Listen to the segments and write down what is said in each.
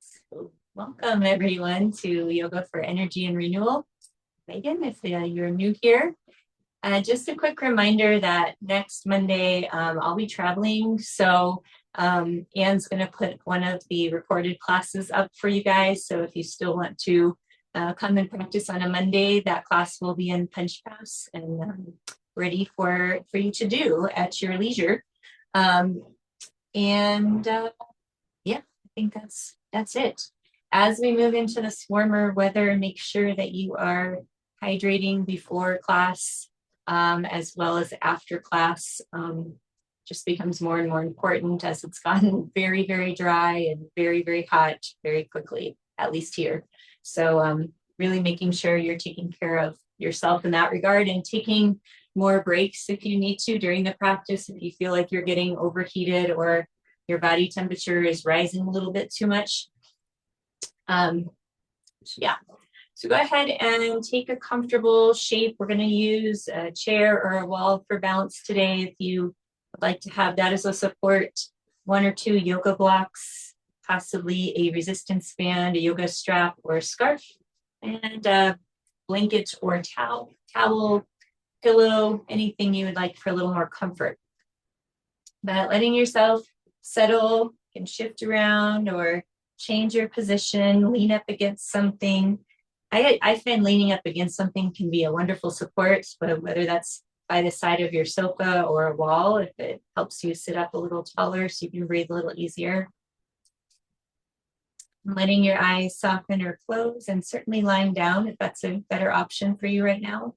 So welcome everyone to Yoga for Energy and Renewal. Megan, if you're new here, just a quick reminder that next Monday I'll be traveling. So Anne's going to put one of the recorded classes up for you guys. So if you still want to come and practice on a Monday, that class will be in Punch Pass and ready for you to do at your leisure. Yeah, I think that's it. As we move into this warmer weather, make sure that you are hydrating before class as well as after class. Just becomes more and more important as it's gotten very, very dry and very, very hot very quickly, at least here. So really making sure you're taking care of yourself in that regard and taking more breaks if you need to during the practice, if you feel like you're getting overheated or your body temperature is rising a little bit too much. Yeah, so go ahead and take a comfortable shape. We're going to use a chair or a wall for balance today. If you would like to have that as a support, 1 or 2 yoga blocks, possibly a resistance band, a yoga strap or a scarf, and a blanket or towel, pillow, anything you would like for a little more comfort. But letting yourself settle, you can shift around or change your position, lean up against something. I find leaning up against something can be a wonderful support, but whether that's by the side of your sofa or a wall, if it helps you sit up a little taller so you can breathe a little easier. Letting your eyes soften or close, and certainly lying down if that's a better option for you right now.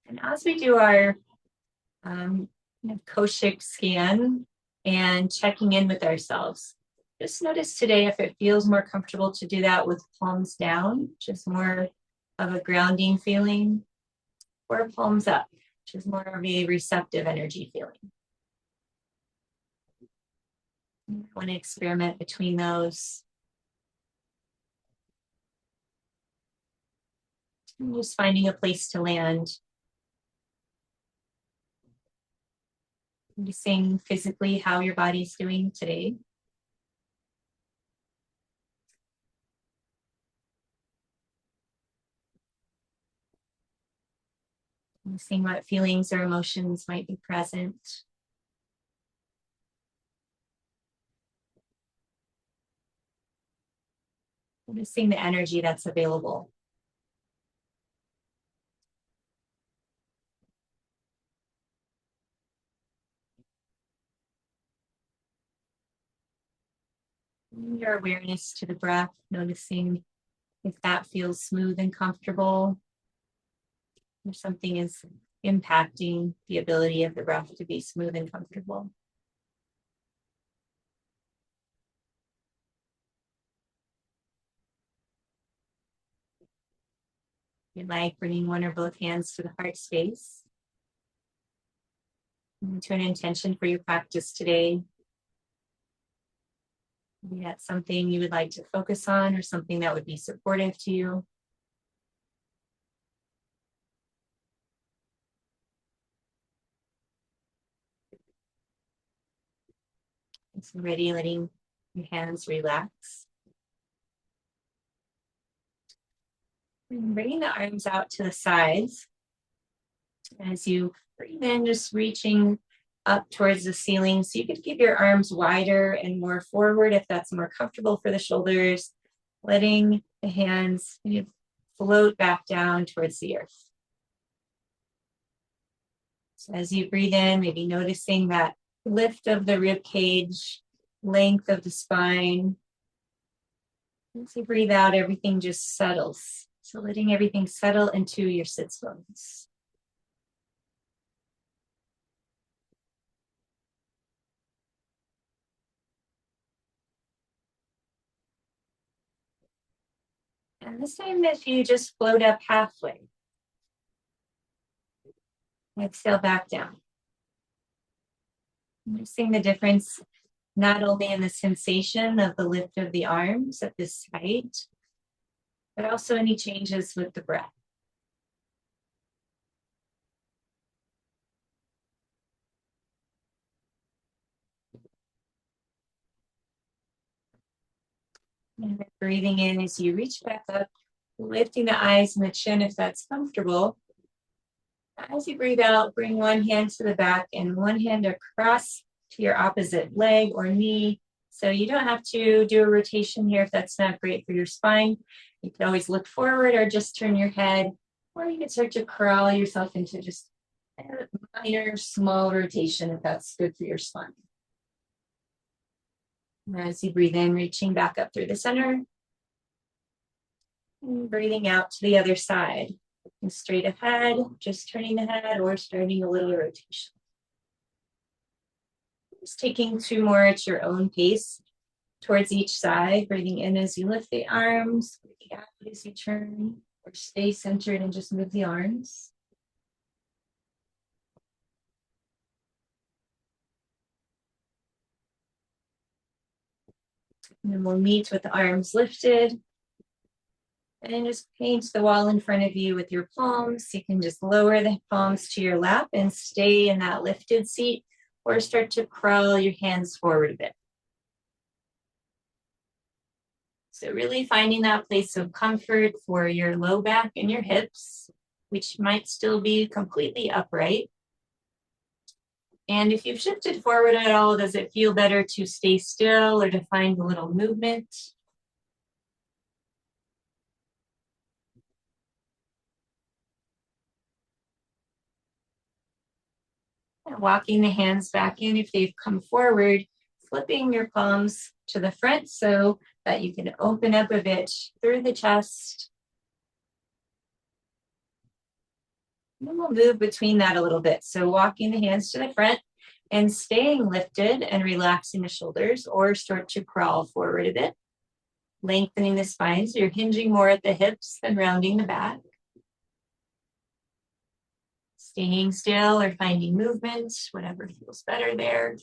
And as we do our Koshik scan and checking in with ourselves, just notice today if it feels more comfortable to do that with palms down, which is more of a grounding feeling, or palms up, which is more of a receptive energy feeling. I want to experiment between those. And just finding a place to land. Noticing physically how your body's doing today. Noticing what feelings or emotions might be present. Noticing the energy that's available. Your awareness to the breath, noticing if that feels smooth and comfortable, or something is impacting the ability of the breath to be smooth and comfortable. If you'd like, bringing one or both hands to the heart space. To an intention for your practice today. Maybe that's something you would like to focus on or something that would be supportive to you. So ready, letting your hands relax. And bringing the arms out to the sides. As you breathe in, just reaching up towards the ceiling. So you could keep your arms wider and more forward if that's more comfortable for the shoulders. Letting the hands float back down towards the earth. So as you breathe in, maybe noticing that lift of the rib cage, length of the spine. As you breathe out, everything just settles. So letting everything settle into your sits bones. And this time, if you just float up halfway, exhale back down. Noticing the difference not only in the sensation of the lift of the arms at this height, but also any changes with the breath. And then breathing in as you reach back up, lifting the eyes and the chin if that's comfortable. As you breathe out, bring one hand to the back and one hand across to your opposite leg or knee. So you don't have to do a rotation here if that's not great for your spine. You can always look forward or just turn your head, or you can start to crawl yourself into just a minor, small rotation if that's good for your spine. As you breathe in, reaching back up through the center. And breathing out to the other side. Looking straight ahead, just turning the head or starting a little rotation. Just taking 2 more at your own pace towards each side. Breathing in as you lift the arms, breathing out as you turn, or stay centered and just move the arms. And then we'll meet with the arms lifted. And just paint the wall in front of you with your palms. You can just lower the palms to your lap and stay in that lifted seat, or start to crawl your hands forward a bit. So really finding that place of comfort for your low back and your hips, which might still be completely upright. And if you've shifted forward at all, does it feel better to stay still or to find a little movement? And walking the hands back in if they've come forward, flipping your palms to the front so that you can open up a bit through the chest. And then we'll move between that a little bit. So walking the hands to the front and staying lifted and relaxing the shoulders, or start to crawl forward a bit. Lengthening the spine so you're hinging more at the hips than rounding the back. Staying still or finding movement, whatever feels better there.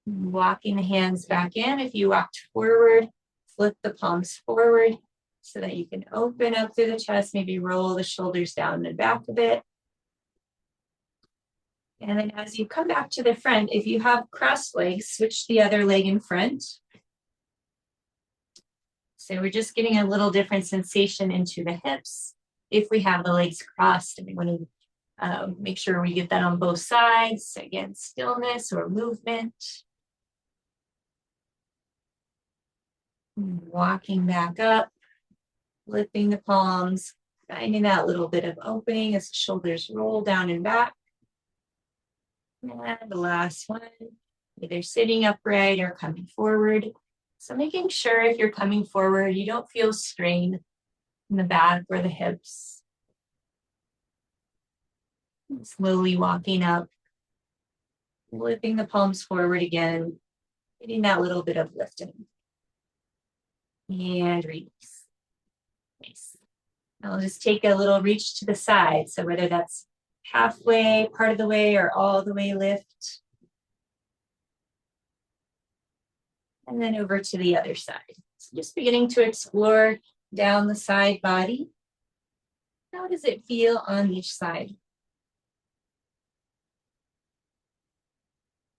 Walking the hands back in. If you walked forward, flip the palms forward so that you can open up through the chest, maybe roll the shoulders down and back a bit. And then as you come back to the front, if you have crossed legs, switch the other leg in front. So we're just getting a little different sensation into the hips. If we have the legs crossed, and we want to make sure we get that on both sides. Again, stillness or movement. Walking back up, lifting the palms, finding that little bit of opening as the shoulders roll down and back. And the last one, either sitting upright or coming forward. So making sure if you're coming forward, you don't feel strain in the back or the hips. And slowly walking up, lifting the palms forward again, getting that little bit of lifting. And release. Nice. I'll just take a little reach to the side. So whether that's halfway, part of the way, or all the way lift. And then over to the other side. So just beginning to explore down the side body. How does it feel on each side?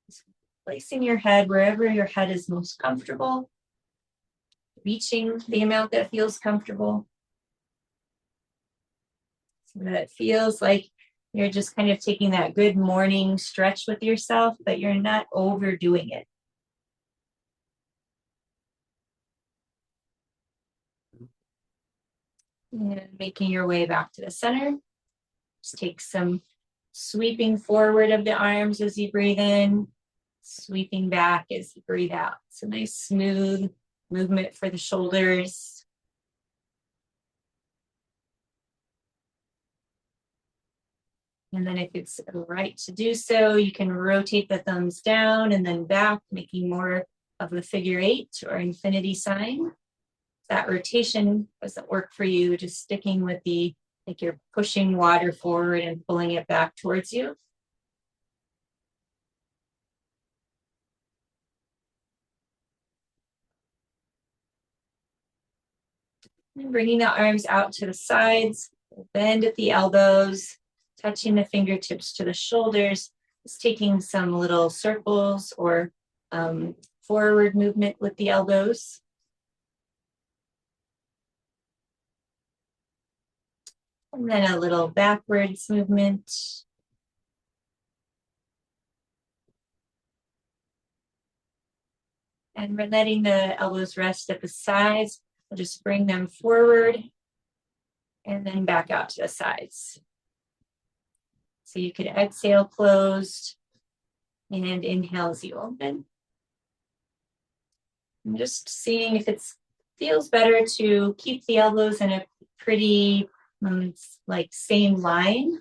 Just placing your head wherever your head is most comfortable. Reaching the amount that feels comfortable. So that it feels like you're just kind of taking that good morning stretch with yourself, but you're not overdoing it. And making your way back to the center. Just take some sweeping forward of the arms as you breathe in, sweeping back as you breathe out. So nice smooth movement for the shoulders. And then if it's right to do so, you can rotate the thumbs down and then back, making more of a figure 8 or infinity sign. If that rotation doesn't work for you, just sticking with the, like you're pushing water forward and pulling it back towards you. And bringing the arms out to the sides, bend at the elbows, touching the fingertips to the shoulders, just taking some little circles or forward movement with the elbows. And then a little backwards movement. And we're letting the elbows rest at the sides. We'll just bring them forward and then back out to the sides. So you could exhale closed and inhale as you open. I'm just seeing if it feels better to keep the elbows in a pretty like same line,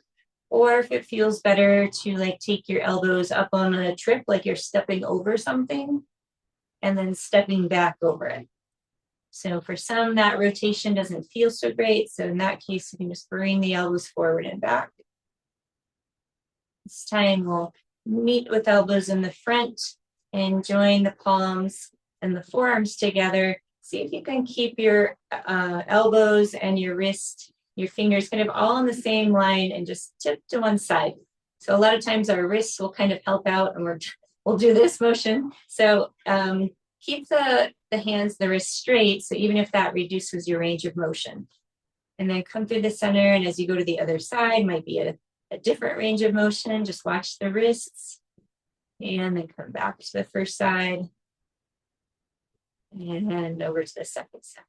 or if it feels better to like take your elbows up on a trip, like you're stepping over something and then stepping back over it. So for some, that rotation doesn't feel so great. So in that case, you can just bring the elbows forward and back. This time we'll meet with elbows in the front and join the palms and the forearms together. See if you can keep your elbows and your wrist, your fingers kind of all on the same line and just tip to one side. So a lot of times our wrists will kind of help out and we'll do this motion. So keep the hands, the wrists straight. So even if that reduces your range of motion. And then come through the center. And as you go to the other side, might be a different range of motion. Just watch the wrists. And then come back to the first side. And over to the second side.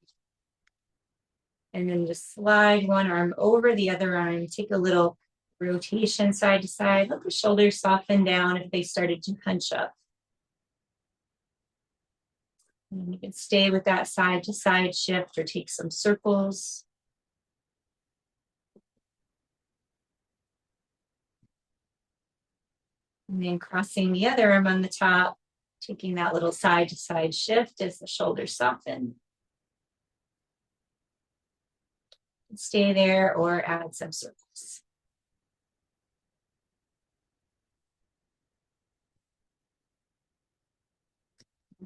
And then just slide one arm over the other arm. Take a little rotation side to side. Let the shoulders soften down if they started to hunch up. And you can stay with that side to side shift or take some circles. And then crossing the other arm on the top, taking that little side to side shift as the shoulders soften. Stay there or add some circles.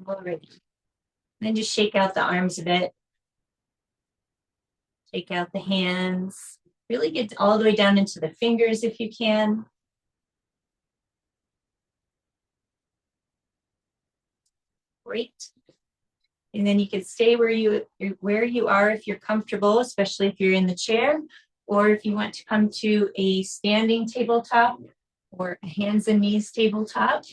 All right. Then just shake out the arms a bit. Shake out the hands. Really get all the way down into the fingers if you can. Great. And then you can stay where you are if you're comfortable, especially if you're in the chair, or if you want to come to a standing tabletop or a hands and knees tabletop.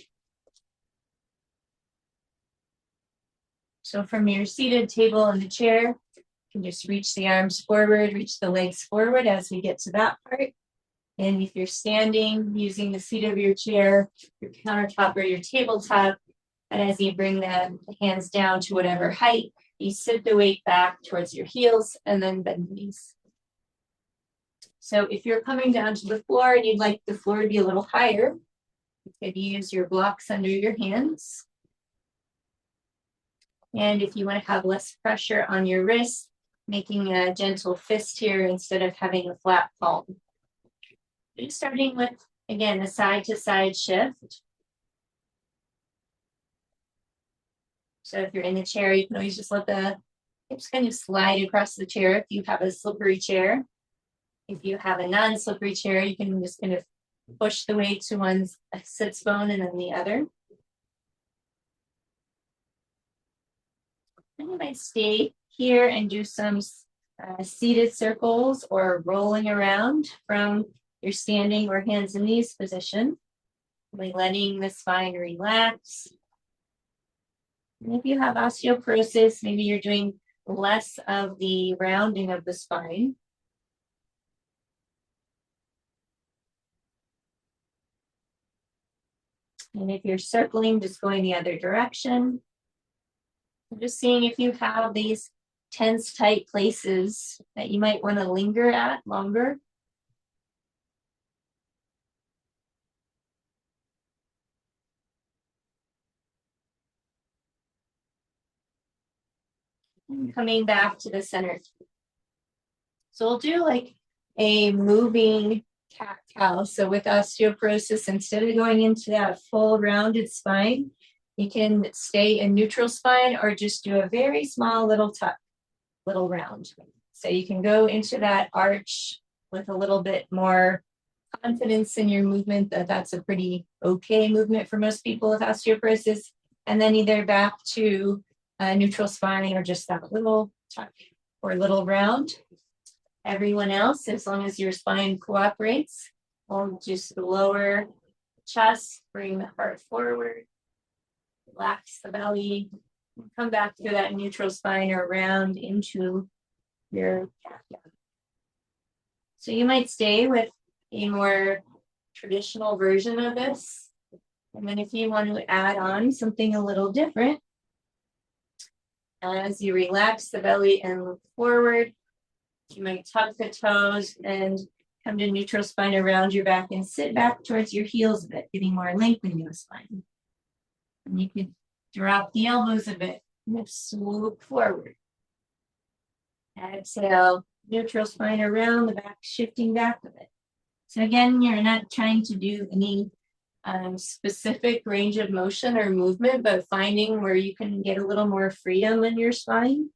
So from your seated table in the chair, you can just reach the arms forward, reach the legs forward as we get to that part. And if you're standing, using the seat of your chair, your countertop, or your tabletop, and as you bring the hands down to whatever height, you sit the weight back towards your heels and then bend the knees. So if you're coming down to the floor and you'd like the floor to be a little higher, you could use your blocks under your hands. And if you want to have less pressure on your wrist, making a gentle fist here instead of having a flat palm. Just starting with, again, a side to side shift. So if you're in the chair, you can always just let the hips kind of slide across the chair if you have a slippery chair. If you have a non-slippery chair, you can just kind of push the weight to one sits bone and then the other. And you might stay here and do some seated circles or rolling around from your standing or hands and knees position. By letting the spine relax. And if you have osteoporosis, maybe you're doing less of the rounding of the spine. And if you're circling, just going the other direction. Just seeing if you have these tense, tight places that you might want to linger at longer. And coming back to the center. So we'll do like a moving cat-cow. So with osteoporosis, instead of going into that full rounded spine, you can stay in neutral spine or just do a very small little tuck, little round. So you can go into that arch with a little bit more confidence in your movement. That's a pretty okay movement for most people with osteoporosis. and then either back to a neutral spine or just that little tuck or little round. Everyone else, as long as your spine cooperates, we'll just lower the chest, bring the heart forward, relax the belly, and come back to that neutral spine or round into your cat. So you might stay with a more traditional version of this. And then if you want to add on something a little different, as you relax the belly and look forward, you might tuck the toes and come to neutral spine around your back and sit back towards your heels a bit, getting more lengthening in the spine. And you can drop the elbows a bit and swoop forward. Exhale, neutral spine around the back, shifting back a bit. So again, you're not trying to do any specific range of motion or movement, but finding where you can get a little more freedom in your spine,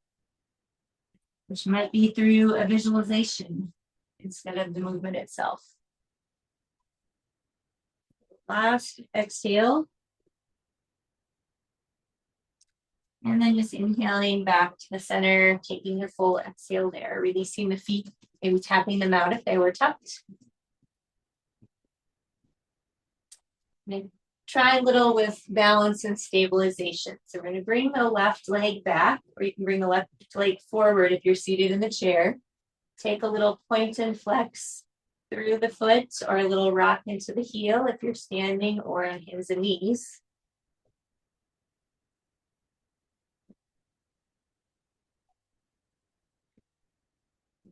which might be through a visualization instead of the movement itself. Last exhale. And then just inhaling back to the center, taking a full exhale there, releasing the feet, maybe tapping them out if they were tucked. And try a little with balance and stabilization. So we're going to bring the left leg back, or you can bring the left leg forward if you're seated in the chair. Take a little point and flex through the foot, or a little rock into the heel if you're standing or on hands and knees.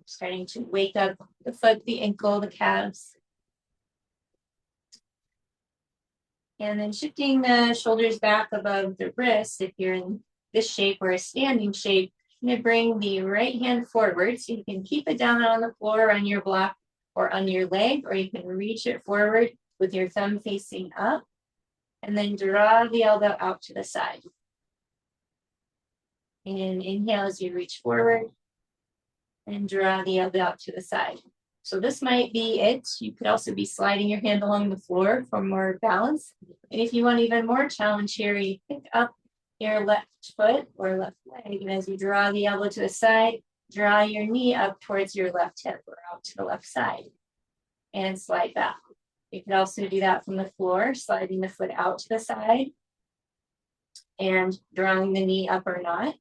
Starting to wake up the foot, the ankle, the calves. And then shifting the shoulders back above the wrist, if you're in this shape or a standing shape, I'm going to bring the right hand forward so you can keep it down on the floor on your block or on your leg, or you can reach it forward with your thumb facing up, and then draw the elbow out to the side. And inhale as you reach forward, and draw the elbow out to the side. So this might be it. You could also be sliding your hand along the floor for more balance. And if you want even more challenge here, you pick up your left foot or left leg, and as you draw the elbow to the side, draw your knee up towards your left hip or out to the left side and slide back. You could also do that from the floor, sliding the foot out to the side and drawing the knee up or not.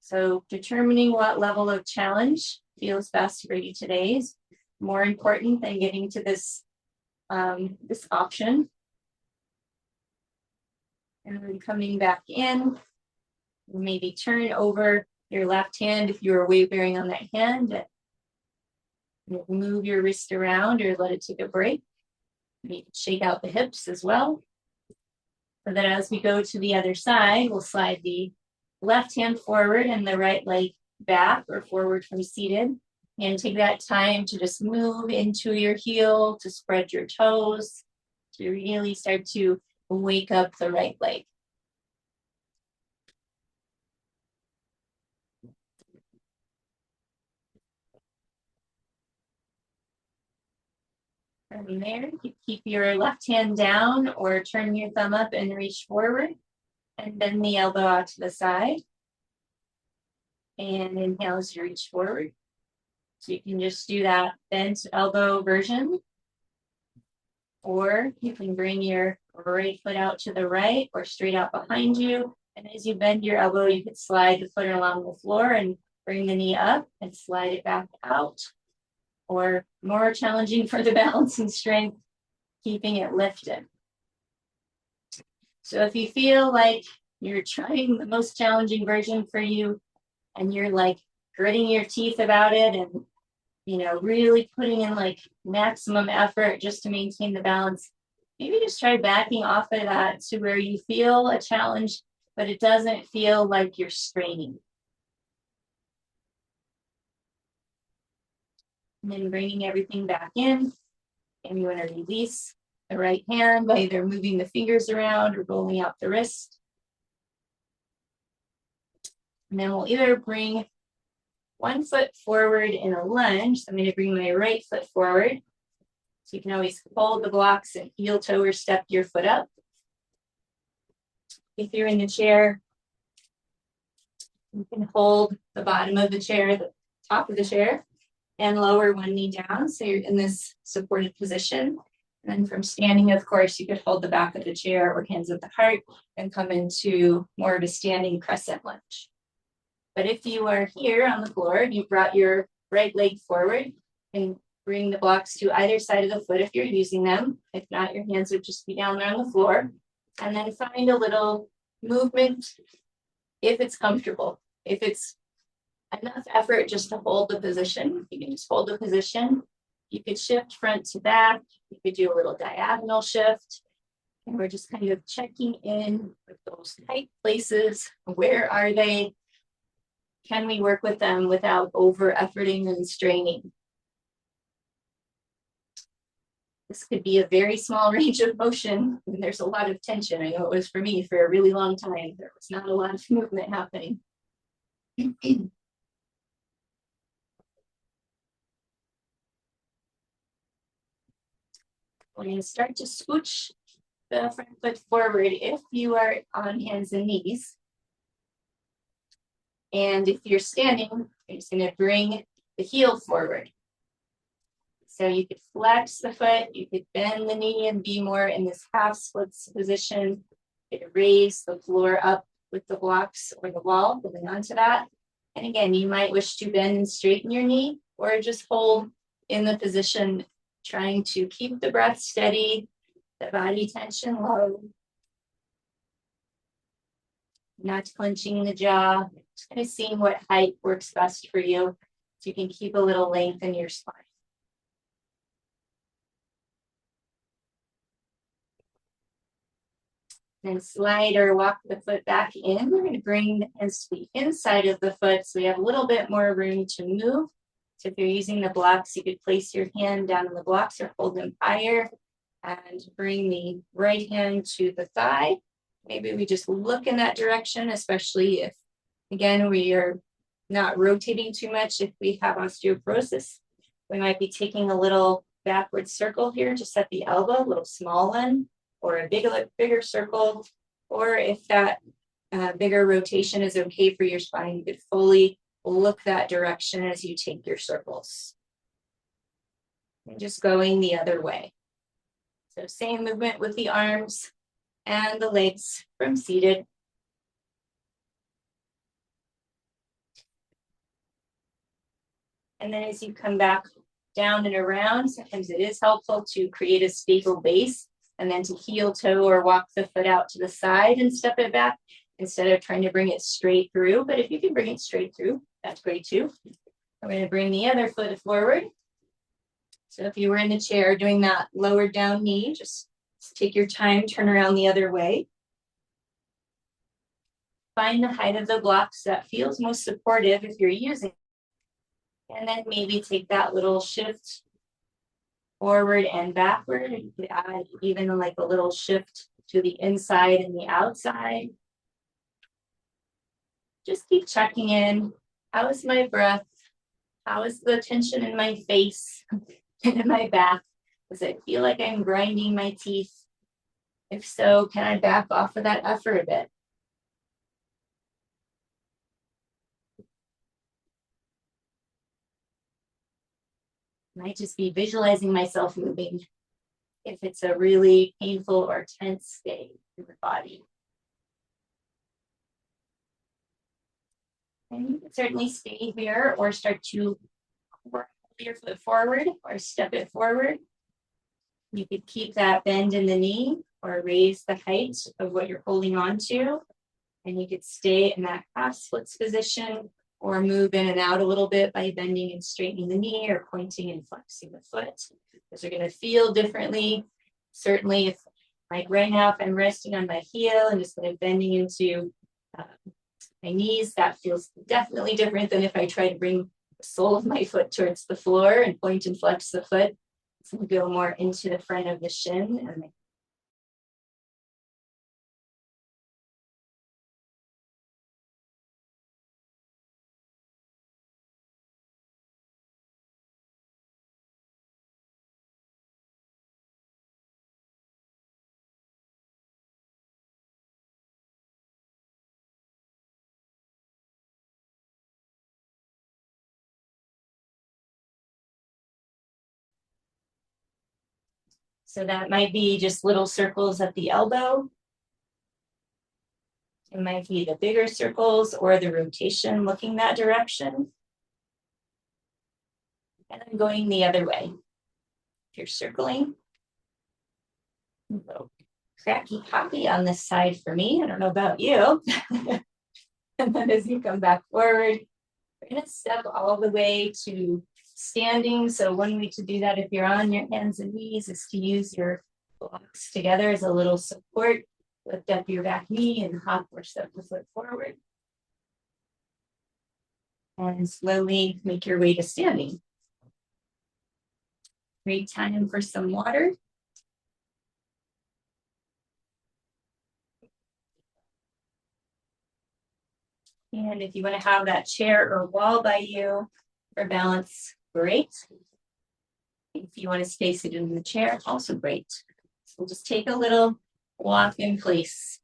So determining what level of challenge feels best for you today is more important than getting to this, this option. And then coming back in, maybe turn over your left hand if you're weight bearing on that hand. Move your wrist around or let it take a break. Maybe shake out the hips as well. So that as we go to the other side, we'll slide the left hand forward and the right leg back or forward from seated. And take that time to just move into your heel, to spread your toes, to really start to wake up the right leg. From there, you keep your left hand down or turn your thumb up and reach forward, and bend the elbow out to the side. And inhale as you reach forward. So you can just do that bent elbow version, or you can bring your right foot out to the right or straight out behind you. And as you bend your elbow, you can slide the foot along the floor and bring the knee up and slide it back out. Or more challenging for the balance and strength, keeping it lifted. So if you feel like you're trying the most challenging version for you and you're like gritting your teeth about it and, you know, really putting in like maximum effort just to maintain the balance, maybe just try backing off of that to where you feel a challenge, but it doesn't feel like you're straining. And then bringing everything back in, and you want to release the right hand by either moving the fingers around or rolling out the wrist. And then we'll either bring one foot forward in a lunge. So I'm going to bring my right foot forward. So you can always hold the blocks and heel toe or step your foot up. If you're in the chair, you can hold the bottom of the chair, the top of the chair, and lower one knee down. So you're in this supported position. And then from standing, of course, you could hold the back of the chair or hands at the heart and come into more of a standing crescent lunge. But if you are here on the floor, you brought your right leg forward and bring the blocks to either side of the foot if you're using them. If not, your hands would just be down there on the floor. And then find a little movement if it's comfortable. If it's enough effort just to hold the position, you can just hold the position. You could shift front to back. You could do a little diagonal shift. And we're just kind of checking in with those tight places. Where are they? Can we work with them without over efforting and straining? This could be a very small range of motion. And there's a lot of tension. I know it was for me for a really long time. There was not a lot of movement happening. We're going to start to scooch the front foot forward if you are on hands and knees. And if you're standing, you're just going to bring the heel forward. So you could flex the foot, you could bend the knee and be more in this half splits position. You could raise the floor up with the blocks or the wall, holding onto that. And again, you might wish to bend and straighten your knee or just hold in the position, trying to keep the breath steady, the body tension low. Not clenching the jaw, just kind of seeing what height works best for you so you can keep a little length in your spine. Then slide or walk the foot back in. We're going to bring the hands to the inside of the foot so we have a little bit more room to move. So if you're using the blocks, you could place your hand down on the blocks or hold them higher and bring the right hand to the thigh. Maybe we just look in that direction, especially if, again, we are not rotating too much. If we have osteoporosis, we might be taking a little backward circle here, just at the elbow, a little small one, or a bigger circle. Or if that bigger rotation is okay for your spine, you could fully look that direction as you take your circles. And just going the other way. So same movement with the arms and the legs from seated. And then as you come back down and around, sometimes it is helpful to create a stable base and then to heel toe or walk the foot out to the side and step it back instead of trying to bring it straight through. But if you can bring it straight through, that's great too. I'm going to bring the other foot forward. So if you were in the chair doing that lowered down knee, just take your time, turn around the other way. Find the height of the blocks that feels most supportive if you're using it. And then maybe take that little shift forward and backward. You could add even like a little shift to the inside and the outside. Just keep checking in. How is my breath? How is the tension in my face and in my back? Does it feel like I'm grinding my teeth? If so, can I back off of that effort a bit? Might just be visualizing myself moving if it's a really painful or tense state in the body. And you can certainly stay here or start to roll your foot forward or step it forward. You could keep that bend in the knee or raise the height of what you're holding on to. And you could stay in that half splits position or move in and out a little bit by bending and straightening the knee or pointing and flexing the foot. Those are going to feel differently. Certainly, if like right now, if I'm resting on my heel and just kind of bending into my knees, that feels definitely different than if I try to bring the sole of my foot towards the floor and point and flex the foot. It's going to go more into the front of the shin and the So that might be just little circles at the elbow. It might be the bigger circles or the rotation looking that direction. And then going the other way. If you're circling, a little cracky poppy on this side for me. I don't know about you. And then as you come back forward, we're going to step all the way to standing. So one way to do that, if you're on your hands and knees, is to use your blocks together as a little support. Lift up your back knee and hop or step the foot forward. And slowly make your way to standing. Great time for some water. And if you want to have that chair or wall by you for balance, great. If you want to stay seated in the chair, also great. So we'll just take a little walk in place.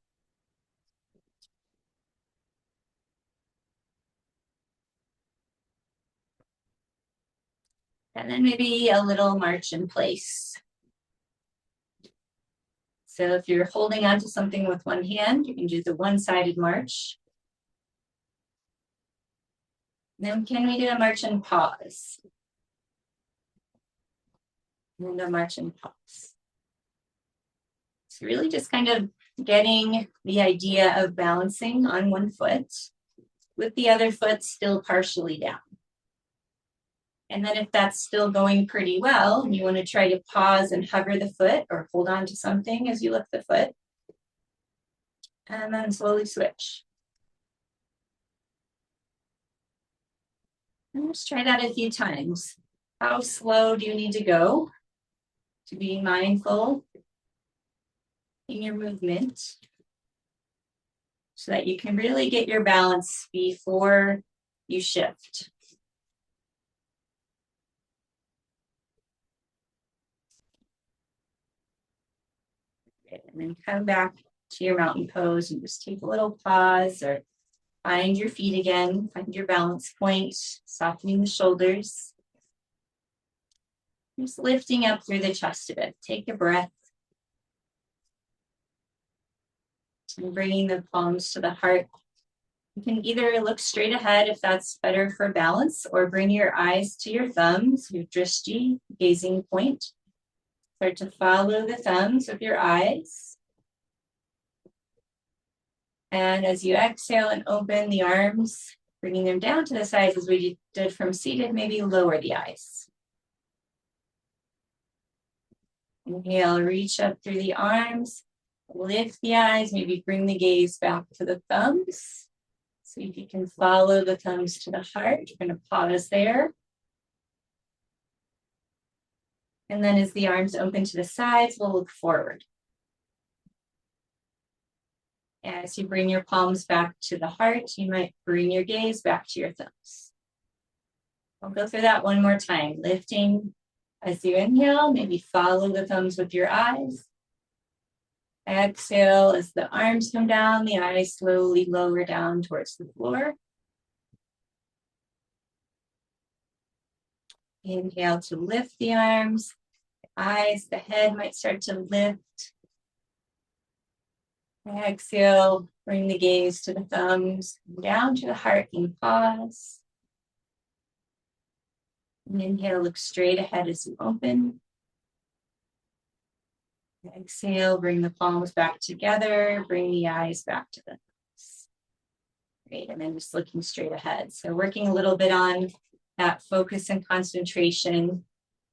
And then maybe a little march in place. So if you're holding onto something with one hand, you can do the one-sided march. Then can we do a march and pause? And a march and pause. So really just kind of getting the idea of balancing on one foot with the other foot still partially down. And then if that's still going pretty well, and you want to try to pause and hover the foot or hold on to something as you lift the foot, and then slowly switch. And let's try that a few times. How slow do you need to go to be mindful in your movement so that you can really get your balance before you shift? And then come back to your mountain pose and just take a little pause or find your feet again, find your balance point, softening the shoulders. Just lifting up through the chest a bit. Take a breath. And bringing the palms to the heart. You can either look straight ahead if that's better for balance, or bring your eyes to your thumbs, your drishti, gazing point. Start to follow the thumbs with your eyes. And as you exhale and open the arms, bringing them down to the sides as we did from seated, maybe lower the eyes. Inhale, reach up through the arms, lift the eyes, maybe bring the gaze back to the thumbs. So if you can follow the thumbs to the heart, you're going to pause there. And then as the arms open to the sides, we'll look forward. As you bring your palms back to the heart, you might bring your gaze back to your thumbs. I'll go through that one more time. Lifting as you inhale, maybe follow the thumbs with your eyes. Exhale as the arms come down, the eyes slowly lower down towards the floor. Inhale to lift the arms, the eyes, the head might start to lift. Exhale, bring the gaze to the thumbs, down to the heart and pause. And inhale, look straight ahead as you open. Exhale, bring the palms back together, bring the eyes back to the thumbs. Great, and then just looking straight ahead. So working a little bit on that focus and concentration.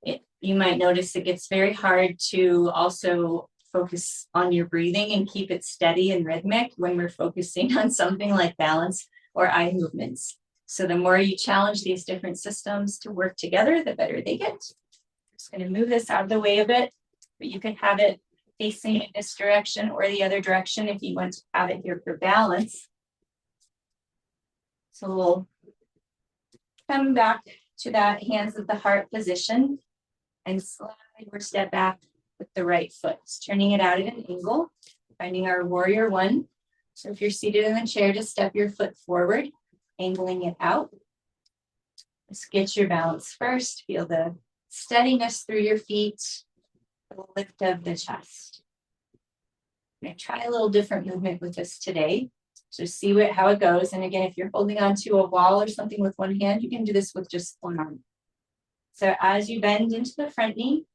You might notice it gets very hard to also focus on your breathing and keep it steady and rhythmic when we're focusing on something like balance or eye movements. So the more you challenge these different systems to work together, the better they get. I'm just going to move this out of the way a bit, but you can have it facing in this direction or the other direction if you want to have it here for balance. So we'll come back to that hands at the heart position and slide or step back with the right foot, turning it out at an angle, finding our warrior one. So if you're seated in the chair, just step your foot forward, angling it out. Just get your balance first. Feel the steadiness through your feet. the lift of the chest. I'm going to try a little different movement with this today. So see how it goes. And again, if you're holding onto a wall or something with one hand, you can do this with just one arm. So as you bend into the front knee,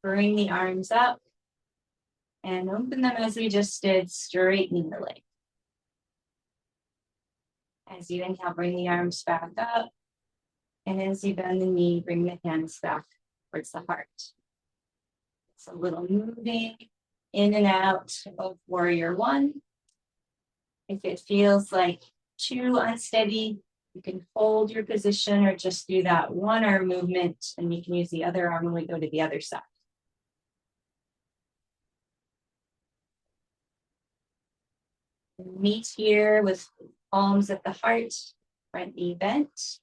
bring the arms up and open them as we just did, straightening the leg. As you inhale, bring the arms back up. And as you bend the knee, bring the hands back towards the heart. It's a little moving in and out of warrior one. If it feels like too unsteady, you can hold your position or just do that one arm movement, and you can use the other arm when we go to the other side. Meet here with palms at the heart, front knee bent,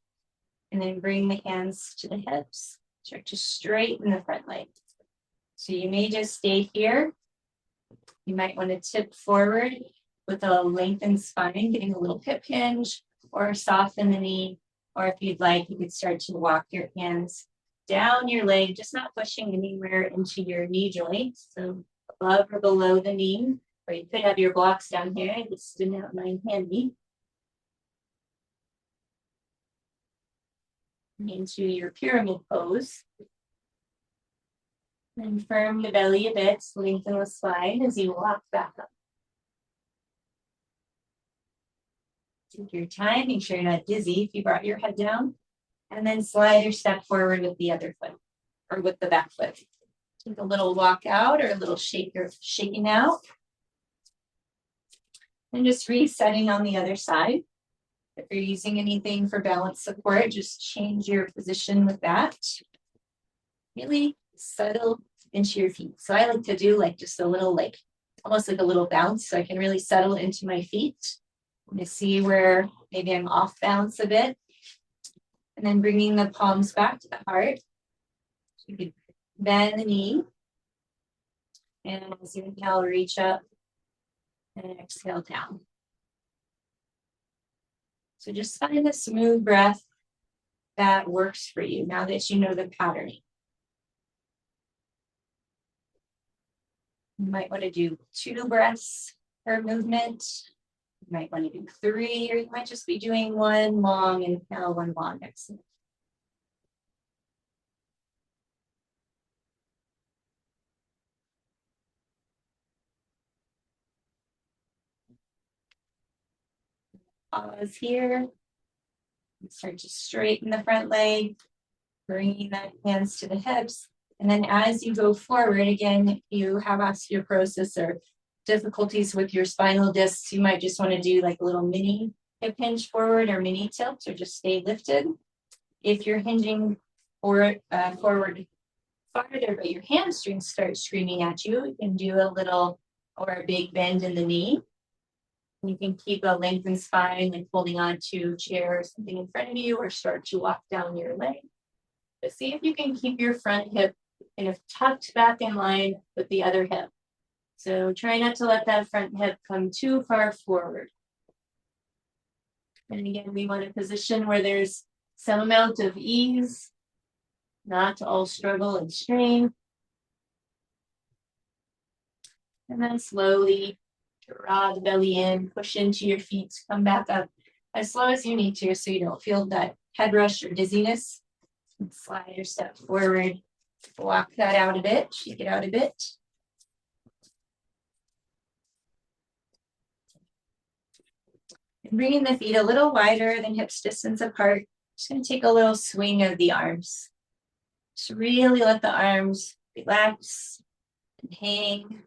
and then bring the hands to the hips. Start to straighten the front leg. So you may just stay here. You might want to tip forward with a lengthened spine, getting a little hip hinge, or soften the knee. Or if you'd like, you could start to walk your hands down your leg, just not pushing anywhere into your knee joint. So above or below the knee, or you could have your blocks down here. I just didn't have mine handy. Into your pyramid pose. And firm the belly a bit, lengthen the spine as you walk back up. Take your time, make sure you're not dizzy if you brought your head down. And then slide or step forward with the other foot, or with the back foot. Take a little walk out or a little shaking out. And just resetting on the other side. If you're using anything for balance support, just change your position with that. Really settle into your feet. So I like to do like just a little, like almost like a little bounce, so I can really settle into my feet. To see where maybe I'm off balance a bit. And then bringing the palms back to the heart. So you can bend the knee. And as you inhale, reach up. And exhale down. So just find a smooth breath that works for you now that you know the patterning. You might want to do 2 breaths per movement. You might want to do 3, or you might just be doing 1 long inhale, 1 long exhale. Pause here. Start to straighten the front leg, bringing the hands to the hips. And then as you go forward, again, if you have osteoporosis or difficulties with your spinal discs, you might just want to do like a little mini hip hinge forward or mini tilt, or just stay lifted. If you're hinging forward farther, but your hamstrings start screaming at you, you can do a little or a big bend in the knee. You can keep a lengthened spine, like holding on to a chair or something in front of you, or start to walk down your leg. But see if you can keep your front hip kind of tucked back in line with the other hip. So try not to let that front hip come too far forward. And again, we want a position where there's some amount of ease, not all struggle and strain. And then slowly draw the belly in, push into your feet, come back up as slow as you need to so you don't feel that head rush or dizziness. And slide or step forward, walk that out a bit, shake it out a bit. And bringing the feet a little wider than hips distance apart. Just going to take a little swing of the arms. Just really let the arms relax and hang.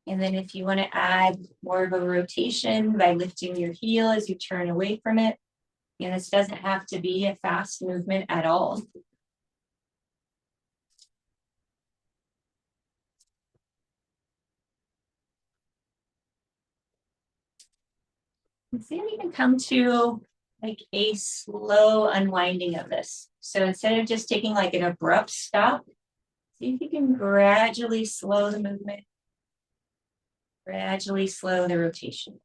And then if you want to add more of a rotation by lifting your heel as you turn away from it, and this doesn't have to be a fast movement at all. And see if you can come to like a slow unwinding of this. So instead of just taking like an abrupt stop, see if you can gradually slow the movement. Gradually slow the rotation.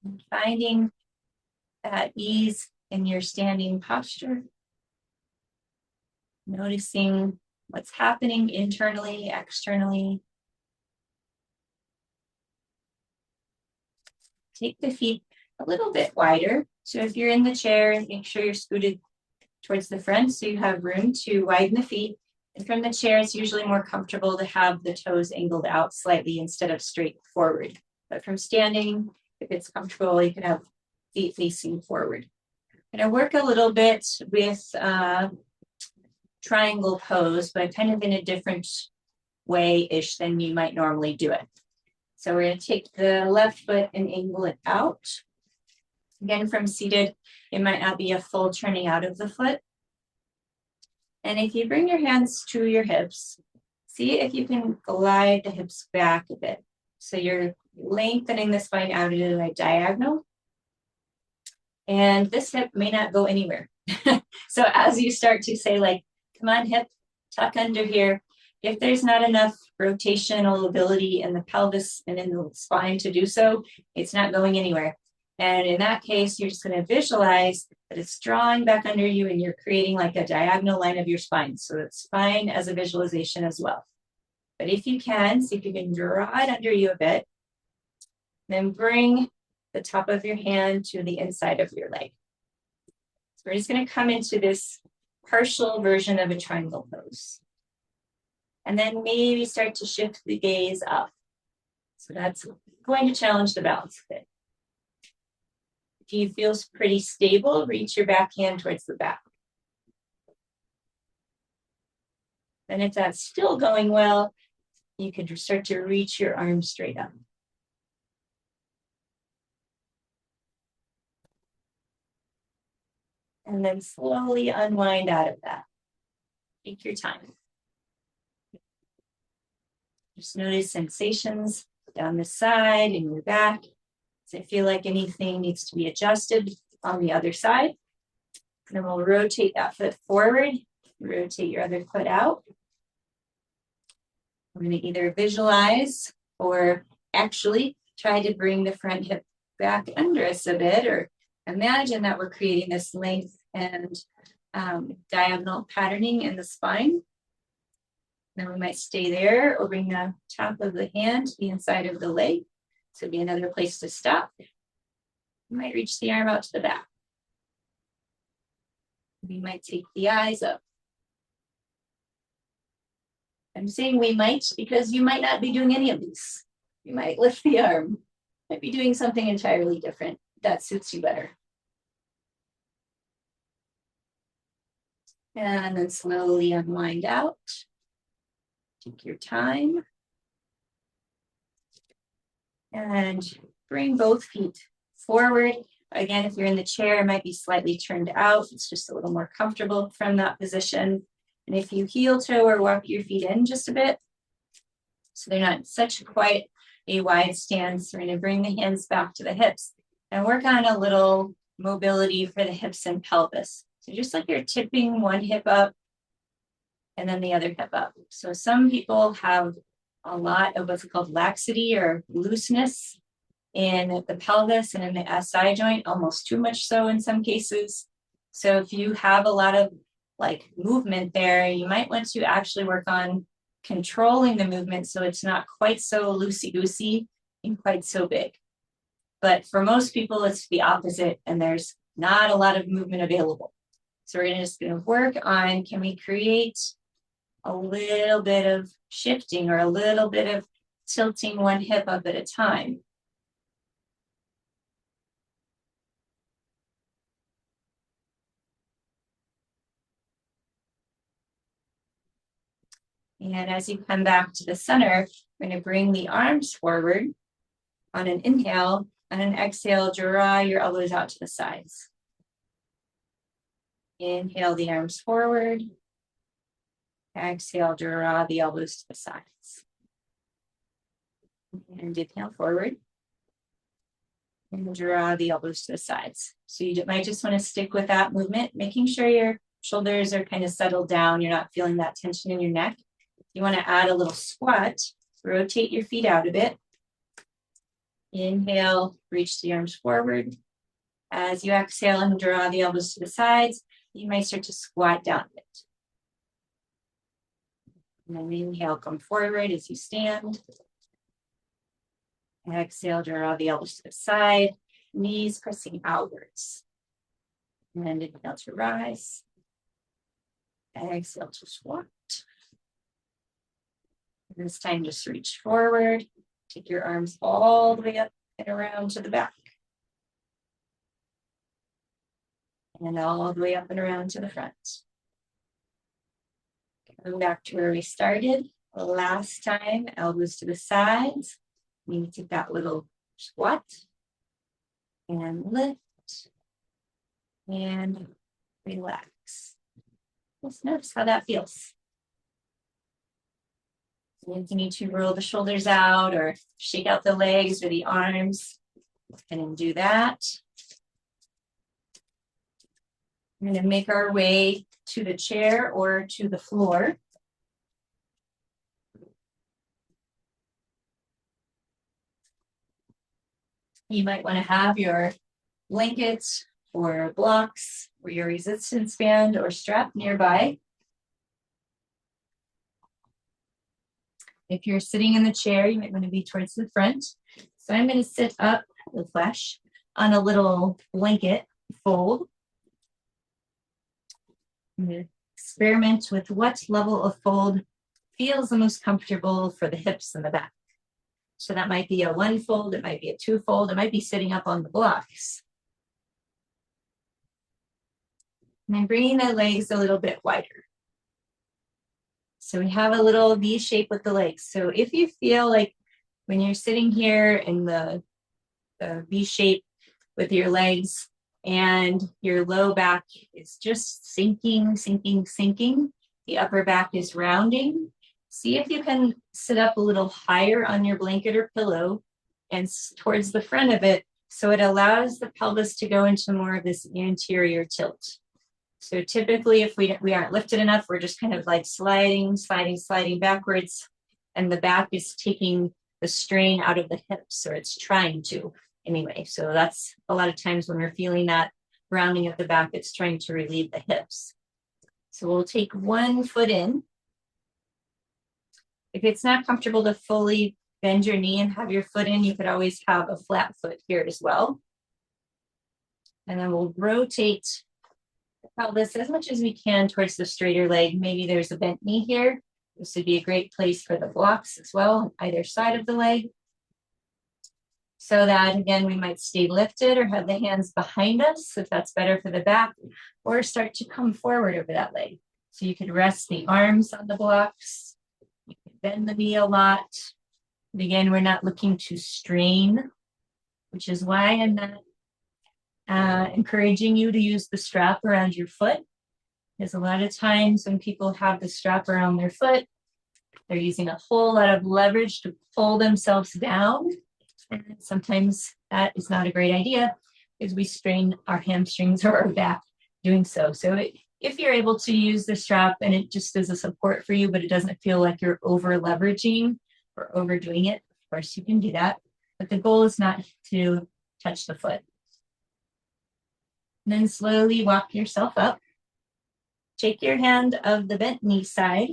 And finding that ease in your standing posture. Noticing what's happening internally, externally. Take the feet a little bit wider. So if you're in the chair, make sure you're scooted towards the front so you have room to widen the feet. And from the chair, it's usually more comfortable to have the toes angled out slightly instead of straight forward. But from standing, if it's comfortable, you can have feet facing forward. I'm going to work a little bit with triangle pose, but kind of in a different way-ish than you might normally do it. So we're going to take the left foot and angle it out. Again, from seated, it might not be a full turning out of the foot. And if you bring your hands to your hips, see if you can glide the hips back a bit. So you're lengthening the spine out into a diagonal. And this hip may not go anywhere. So as you start to say, like, come on, hip, tuck under here. If there's not enough rotational ability in the pelvis and in the spine to do so, it's not going anywhere. And in that case, you're just going to visualize that it's drawing back under you and you're creating like a diagonal line of your spine. So it's fine as a visualization as well. But if you can, see if you can draw it under you a bit, then bring the top of your hand to the inside of your leg. So we're just going to come into this partial version of a triangle pose. And then maybe start to shift the gaze up. So that's going to challenge the balance a bit. If you feel pretty stable, reach your back hand towards the back. And if that's still going well, you can start to reach your arms straight up. And then slowly unwind out of that. Take your time. Just notice sensations down the side and your back. Does it feel like anything needs to be adjusted on the other side? And then we'll rotate that foot forward, rotate your other foot out. We're going to either visualize or actually try to bring the front hip back under us a bit, or imagine that we're creating this length and diagonal patterning in the spine. Then we might stay there or bring the top of the hand to the inside of the leg. So it'd be another place to stop. You might reach the arm out to the back. We might take the eyes up. I'm saying we might because you might not be doing any of these. You might lift the arm, might be doing something entirely different that suits you better. And then slowly unwind out. Take your time. And bring both feet forward. Again, if you're in the chair, it might be slightly turned out. It's just a little more comfortable from that position. And if you heel toe or walk your feet in just a bit, so they're not such quite a wide stance, we're going to bring the hands back to the hips and work on a little mobility for the hips and pelvis. So just like you're tipping one hip up and then the other hip up. So some people have a lot of what's called laxity or looseness in the pelvis and in the SI joint, almost too much so in some cases. So if you have a lot of like movement there, you might want to actually work on controlling the movement so it's not quite so loosey-goosey and quite so big. But for most people, it's the opposite, and there's not a lot of movement available. So we're just going to work on, can we create a little bit of shifting or a little bit of tilting one hip up at a time. And as you come back to the center, we're going to bring the arms forward on an inhale, and an exhale, draw your elbows out to the sides. Inhale the arms forward. Exhale, draw the elbows to the sides. And inhale forward. And draw the elbows to the sides. So you might just want to stick with that movement, making sure your shoulders are kind of settled down. You're not feeling that tension in your neck. You want to add a little squat. Rotate your feet out a bit. Inhale, reach the arms forward. As you exhale and draw the elbows to the sides, you might start to squat down a bit. And then inhale, come forward as you stand. Exhale, draw the elbows to the side, knees pressing outwards. And inhale to rise. Exhale to squat. This time, just reach forward. Take your arms all the way up and around to the back. And all the way up and around to the front. Come back to where we started. Last time, elbows to the sides. You take that little squat. And lift. And relax. Just notice how that feels. If you need to roll the shoulders out or shake out the legs or the arms, and do that. We're going to make our way to the chair or to the floor. You might want to have your blankets or blocks or your resistance band or strap nearby. If you're sitting in the chair, you might want to be towards the front. So I'm going to sit up the flesh on a little blanket fold. I'm going to experiment with what level of fold feels the most comfortable for the hips and the back. So that might be a 1 fold, it might be a 2 fold, it might be sitting up on the blocks. And then bringing the legs a little bit wider. So we have a little V shape with the legs. So if you feel like when you're sitting here in the V shape with your legs and your low back is just sinking, the upper back is rounding, see if you can sit up a little higher on your blanket or pillow and towards the front of it so it allows the pelvis to go into more of this anterior tilt. So typically, if we aren't lifted enough, we're just kind of like sliding backwards, and the back is taking the strain out of the hips, or it's trying to anyway. So that's a lot of times when we're feeling that rounding of the back, it's trying to relieve the hips. So we'll take 1 foot in. If it's not comfortable to fully bend your knee and have your foot in, you could always have a flat foot here as well. And then we'll rotate pelvis as much as we can towards the straighter leg. Maybe there's a bent knee here. This would be a great place for the blocks as well on either side of the leg. So that, again, we might stay lifted or have the hands behind us if that's better for the back, or start to come forward over that leg. So you could rest the arms on the blocks. You can bend the knee a lot. And again, we're not looking to strain, which is why I'm not encouraging you to use the strap around your foot. Because a lot of times when people have the strap around their foot, they're using a whole lot of leverage to pull themselves down. And sometimes that is not a great idea because we strain our hamstrings or our back doing so. So if you're able to use the strap and it just is a support for you, but it doesn't feel like you're over leveraging or overdoing it, of course you can do that. But the goal is not to touch the foot. And then slowly walk yourself up. Take your hand of the bent knee side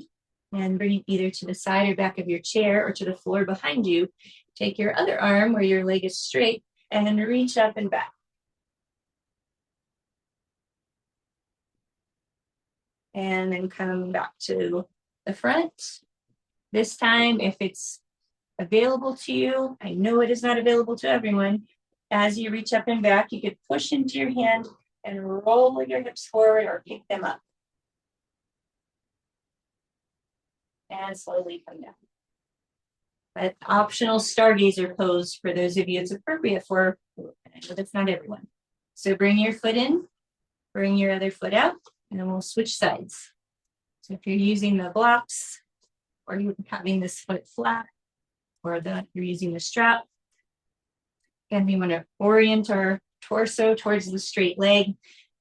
and bring it either to the side or back of your chair or to the floor behind you. Take your other arm where your leg is straight and reach up and back. And then come back to the front. This time, if it's available to you, I know it is not available to everyone. As you reach up and back, you could push into your hand and roll your hips forward or pick them up. And slowly come down. But optional stargazer pose for those of you it's appropriate for, but it's not everyone. So bring your foot in, bring your other foot out, and then we'll switch sides. So if you're using the blocks, or you're having this foot flat, or you're using the strap, and we want to orient our torso towards the straight leg.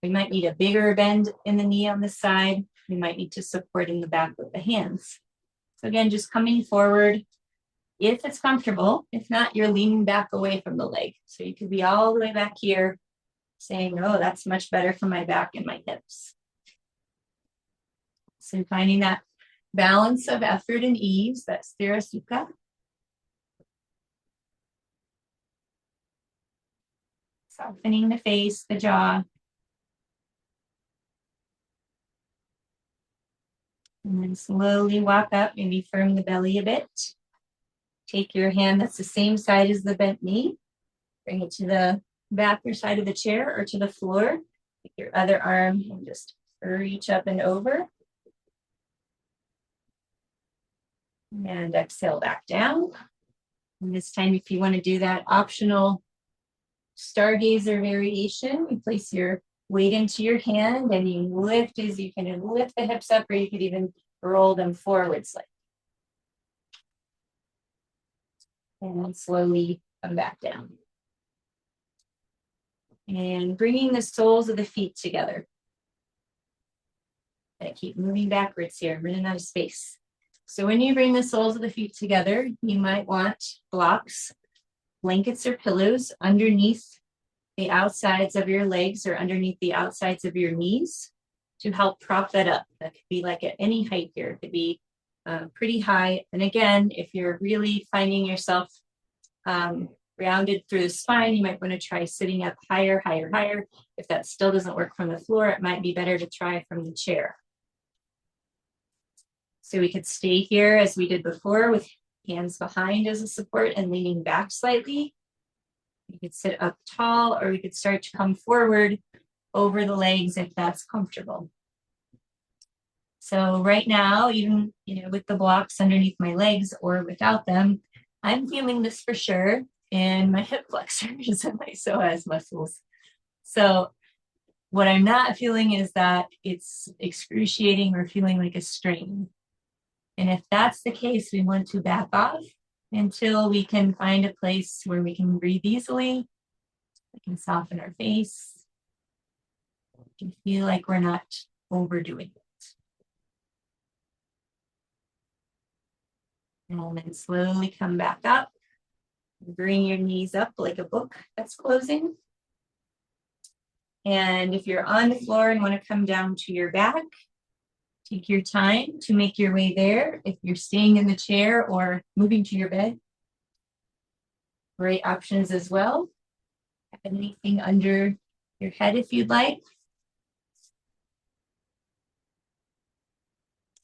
We might need a bigger bend in the knee on the side. We might need to support in the back with the hands. So again, just coming forward, if it's comfortable. If not, you're leaning back away from the leg. So you could be all the way back here saying, oh, that's much better for my back and my hips. So finding that balance of effort and ease, that's Sthira Sukha. Softening the face, the jaw. And then slowly walk up, maybe firm the belly a bit. Take your hand that's the same side as the bent knee. Bring it to the back or side of the chair or to the floor. Take your other arm and just reach up and over. And exhale back down. And this time, if you want to do that optional stargazer variation, you place your weight into your hand and you lift as you can lift the hips up, or you could even roll them forwards like. And slowly come back down. And bringing the soles of the feet together. I keep moving backwards here, I'm running out of space. So when you bring the soles of the feet together, you might want blocks, blankets or pillows underneath the outsides of your legs or underneath the outsides of your knees to help prop that up. That could be like at any height here. It could be pretty high. And again, if you're really finding yourself rounded through the spine, you might want to try sitting up higher, higher, higher. If that still doesn't work from the floor, it might be better to try from the chair. So we could stay here as we did before with hands behind as a support and leaning back slightly. We could sit up tall, or we could start to come forward over the legs if that's comfortable. So right now, even with the blocks underneath my legs or without them, I'm feeling this for sure in my hip flexors and my psoas muscles. So what I'm not feeling is that it's excruciating or feeling like a strain. And if that's the case, we want to back off until we can find a place where we can breathe easily. We can soften our face. We can feel like we're not overdoing it. And then slowly come back up. Bring your knees up like a book that's closing. And if you're on the floor and want to come down to your back, take your time to make your way there. If you're staying in the chair or moving to your bed, great options as well. Have anything under your head if you'd like.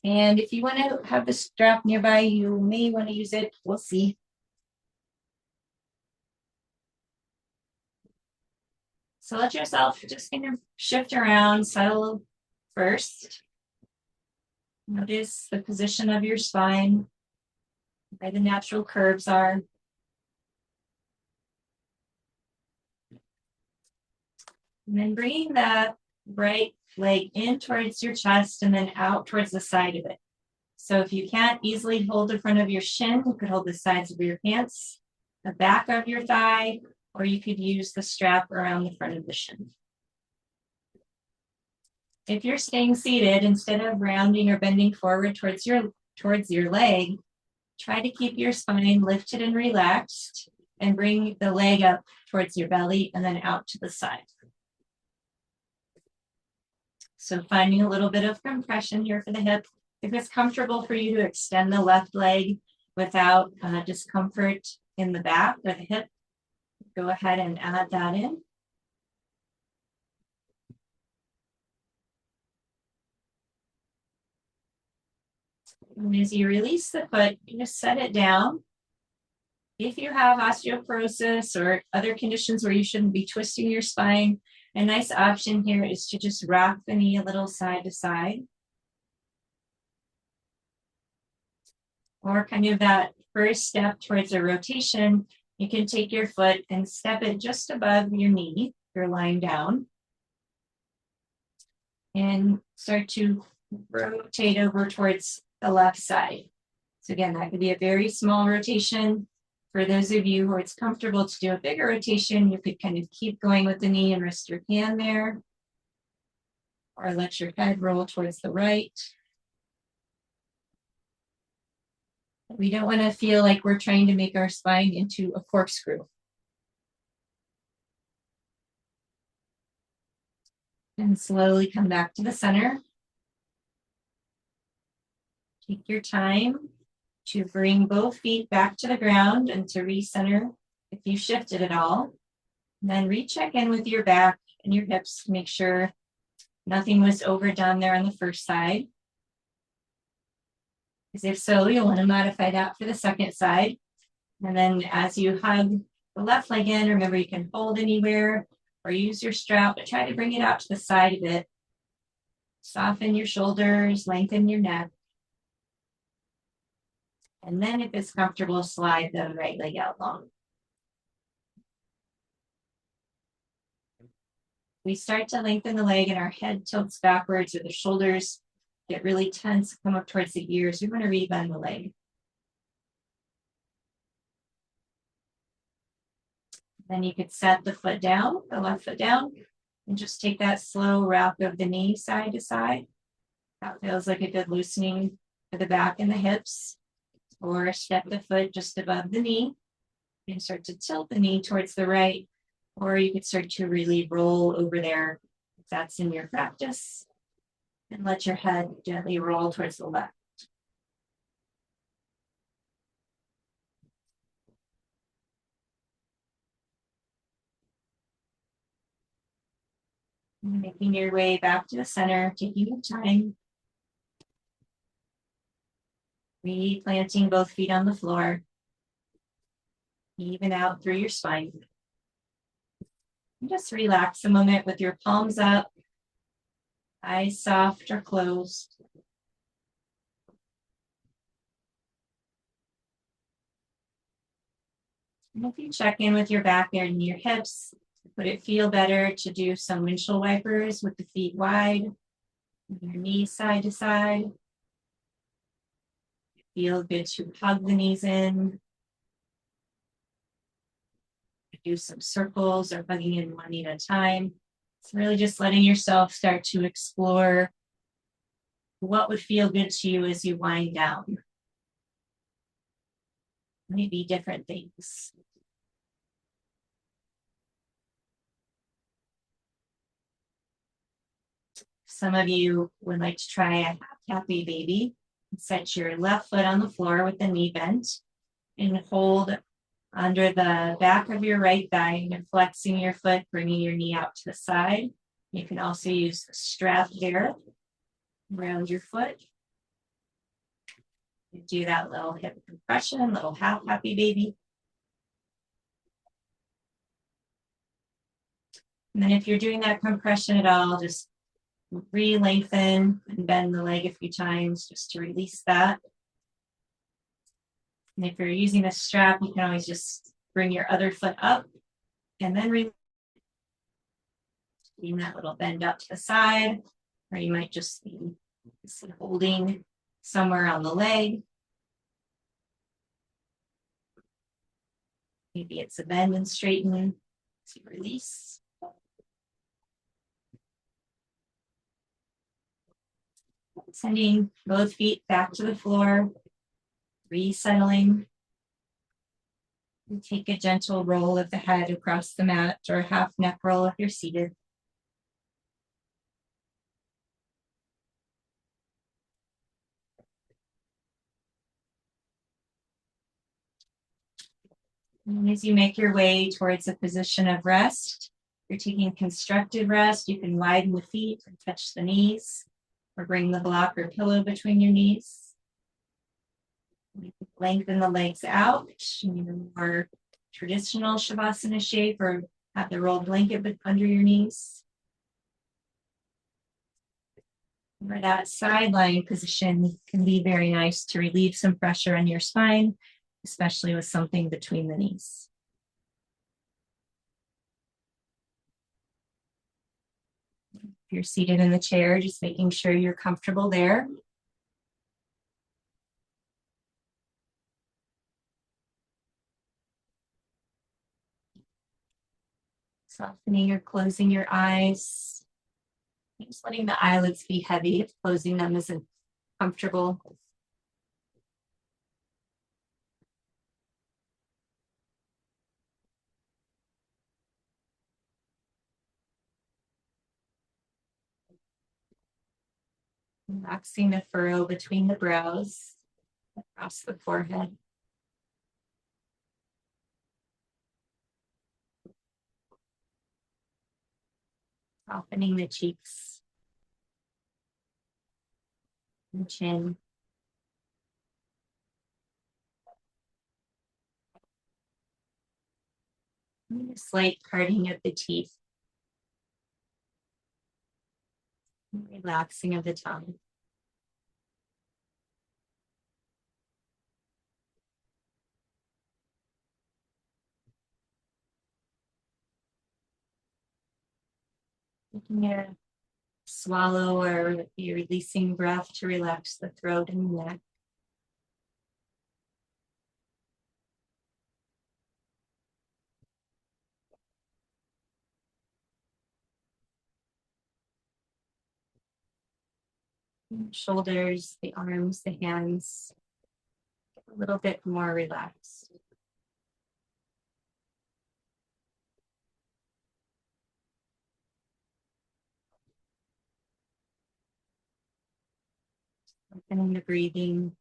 And if you want to have the strap nearby, you may want to use it. We'll see. So let yourself just kind of shift around, settle first. Notice the position of your spine, where the natural curves are. And then bringing that right leg in towards your chest and then out towards the side of it. So if you can't easily hold the front of your shin, you could hold the sides of your pants, the back of your thigh, or you could use the strap around the front of the shin. If you're staying seated, instead of rounding or bending forward towards your leg, try to keep your spine lifted and relaxed and bring the leg up towards your belly and then out to the side. So finding a little bit of compression here for the hip. If it's comfortable for you to extend the left leg without discomfort in the back or the hip, go ahead and add that in. And as you release the foot, you just set it down. If you have osteoporosis or other conditions where you shouldn't be twisting your spine, a nice option here is to just rock the knee a little side to side. Or kind of that first step towards a rotation, you can take your foot and step it just above your knee, you're lying down. And start to rotate over towards the left side. So again, that could be a very small rotation. For those of you who it's comfortable to do a bigger rotation, you could kind of keep going with the knee and rest your hand there. Or let your head roll towards the right. We don't want to feel like we're trying to make our spine into a corkscrew. And slowly come back to the center. Take your time to bring both feet back to the ground and to recenter if you shifted at all. And then recheck in with your back and your hips to make sure nothing was overdone there on the first side. Because if so, you'll want to modify that for the second side. And then as you hug the left leg in, remember you can hold anywhere or use your strap, but try to bring it out to the side a bit. Soften your shoulders, lengthen your neck. And then if it's comfortable, slide the right leg out long. We start to lengthen the leg and our head tilts backwards or the shoulders get really tense, come up towards the ears. We want to rebend the leg. Then you could set the foot down, the left foot down, and just take that slow rock of the knee side to side. That feels like a good loosening for the back and the hips. Or step the foot just above the knee and start to tilt the knee towards the right. Or you could start to really roll over there if that's in your practice. And let your head gently roll towards the left. And making your way back to the center, taking your time. Replanting both feet on the floor. Even out through your spine. And just relax a moment with your palms up, eyes soft or closed. And if you check in with your back and your hips, would it feel better to do some windshield wipers with the feet wide, your knees side to side? Feel good to hug the knees in. Do some circles or hugging in one knee at a time. It's really just letting yourself start to explore what would feel good to you as you wind down. Maybe different things. Some of you would like to try a happy baby. Set your left foot on the floor with the knee bent and hold under the back of your right thigh and flexing your foot, bringing your knee out to the side. You can also use a strap there around your foot. You do that little hip compression, little half happy baby. And then if you're doing that compression at all, just re-lengthen and bend the leg a few times just to release that. And if you're using a strap, you can always just bring your other foot up and then release that little bend up to the side, or you might just be holding somewhere on the leg. Maybe it's a bend and straighten. So release. Sending both feet back to the floor, resettling. And take a gentle roll of the head across the mat or a half neck roll if you're seated. And as you make your way towards a position of rest, you're taking constructive rest. You can widen the feet and touch the knees, or bring the block or pillow between your knees. Lengthen the legs out, in a more traditional Shavasana shape, or have the rolled blanket under your knees. Or that sideline position can be very nice to relieve some pressure on your spine, especially with something between the knees. If you're seated in the chair, just making sure you're comfortable there. Softening or closing your eyes. Just letting the eyelids be heavy if closing them isn't comfortable. Relaxing the furrow between the brows, across the forehead. Softening the cheeks, and chin. And a slight parting of the teeth. And relaxing of the tongue. Taking a swallow or you're releasing breath to relax the throat and the neck. Shoulders, the arms, the hands, a little bit more relaxed. Opening the breathing.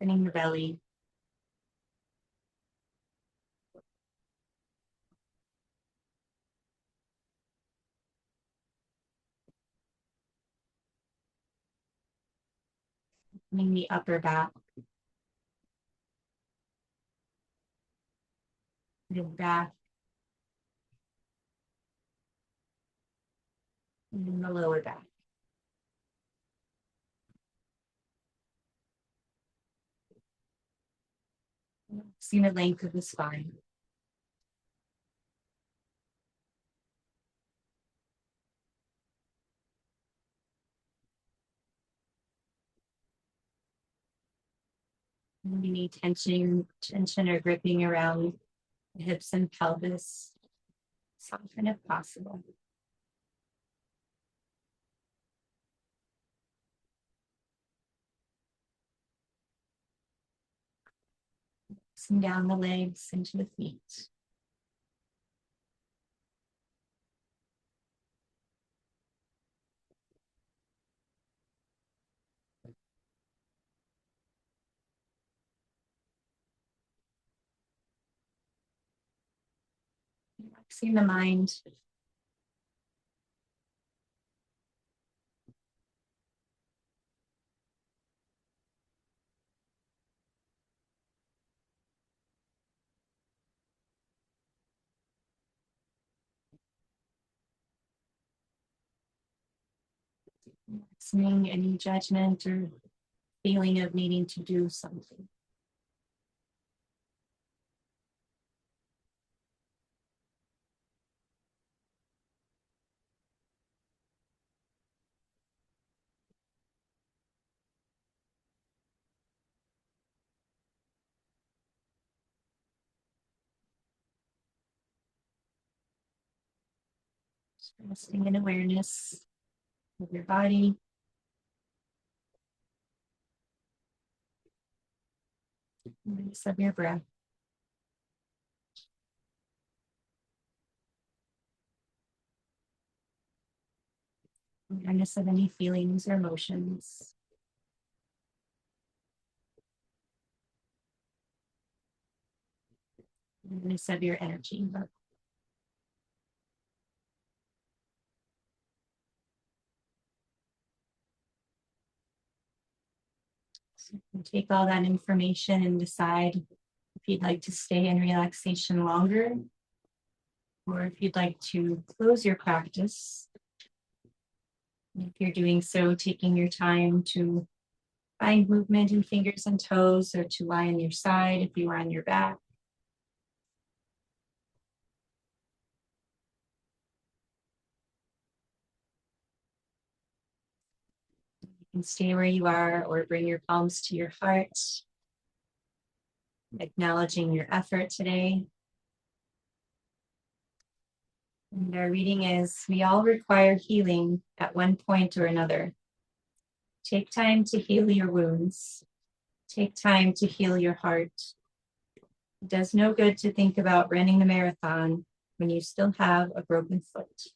Opening the belly. Opening the upper back. Mid back. And then the lower back. See the length of the spine. Any tension or gripping around the hips and pelvis. Soften if possible. Pressing down the legs into the feet. Relaxing the mind. Relaxing any judgment or feeling of needing to do something. Resting in awareness of your body. Awareness of your breath. Awareness of any feelings or emotions. Awareness of your energy. So you can take all that information and decide if you'd like to stay in relaxation longer, or if you'd like to close your practice. If you're doing so, taking your time to find movement in fingers and toes, or to lie on your side if you are on your back. You can stay where you are or bring your palms to your heart, acknowledging your effort today. And our reading is, we all require healing at one point or another. Take time to heal your wounds. Take time to heal your heart. It does no good to think about running the marathon when you still have a broken foot.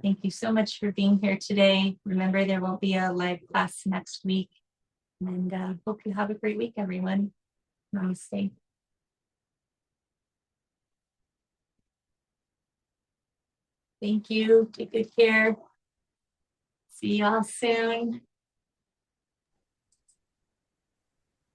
Thank you so much for being here today. Remember, there won't be a live class next week. And hope you have a great week, everyone. Namaste. Thank you. Take good care. See y'all soon.